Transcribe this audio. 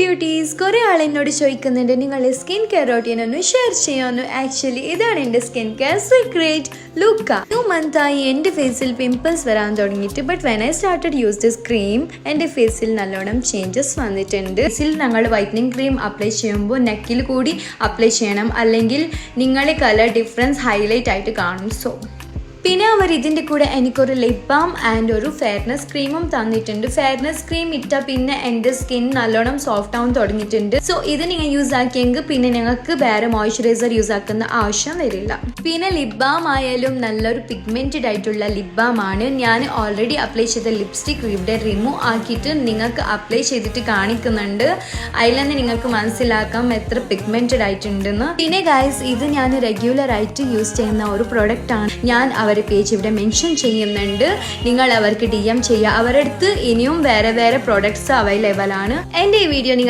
Beauties കുറേ ആൾ എന്നോട് ചോദിക്കുന്നുണ്ട് നിങ്ങളുടെ സ്കിൻ കെയർ റൊട്ടീൻ ഒന്ന് ഷെയർ ചെയ്യാമെന്ന്. ആക്ച്വലി ഇതാണ് എൻ്റെ സ്കിൻ കെയർ സീക്രട്ട്. ലുക്ക 2 മന്തായി എൻ്റെ ഫേസിൽ പിമ്പിൾസ് വരാൻ തുടങ്ങിയിട്ട്. But when I started use this cream എൻ്റെ ഫേസിൽ നല്ലോണം ചേഞ്ചസ് വന്നിട്ടുണ്ട്. ഫേസിൽ ഞങ്ങൾ വൈറ്റനിങ് ക്രീം അപ്ലൈ ചെയ്യുമ്പോൾ നെക്കിൽ കൂടി അപ്ലൈ ചെയ്യണം, അല്ലെങ്കിൽ നിങ്ങളുടെ കളർ ഡിഫറൻസ് ഹൈലൈറ്റ് ആയിട്ട് കാണും. സോ പിന്നെ അവർ ഇതിൻ്റെ കൂടെ എനിക്കൊരു ലിപ് ബാം ആൻഡ് ഒരു ഫെയർനെസ് ക്രീമും തന്നിട്ടുണ്ട്. ഫെയർനെസ് ക്രീം ഇട്ടാൽ പിന്നെ എൻ്റെ സ്കിൻ നല്ലോണം സോഫ്റ്റ് ആവാൻ തുടങ്ങിയിട്ടുണ്ട്. സോ ഇത് നിങ്ങൾ യൂസ് ആക്കിയെങ്കിൽ പിന്നെ നിങ്ങൾക്ക് വേറെ മോയ്സ്ചറൈസർ യൂസ് ആക്കുന്ന ആവശ്യം വരില്ല. പിന്നെ ലിപ് ബാം ആയാലും നല്ലൊരു പിഗ്മെൻറ്റഡ് ആയിട്ടുള്ള ലിപ് ബാം ആണ്. ഞാൻ ഓൾറെഡി അപ്ലൈ ചെയ്ത ലിപ്സ്റ്റിക് ഇവിടെ റിമൂവ് ആക്കിയിട്ട് നിങ്ങൾക്ക് അപ്ലൈ ചെയ്തിട്ട് കാണിക്കുന്നുണ്ട്. അതിൽ നിന്ന് നിങ്ങൾക്ക് മനസ്സിലാക്കാം എത്ര പിഗ്മെൻറ്റഡ് ആയിട്ടുണ്ടെന്ന്. പിന്നെ ഗൈസ് ഇത് ഞാൻ റെഗുലർ ആയിട്ട് യൂസ് ചെയ്യുന്ന ഒരു പ്രോഡക്റ്റ് ആണ്. ഞാൻ അവരുടെ പേജ് ഇവിടെ മെൻഷൻ ചെയ്യുന്നുണ്ട്. നിങ്ങൾ അവർക്ക് DM ചെയ്യുക. അവരുടെ അടുത്ത് ഇനിയും വേറെ പ്രോഡക്ട്സ് അവൈലബിൾ ആണ്. എൻ്റെ ഈ വീഡിയോ നിങ്ങൾ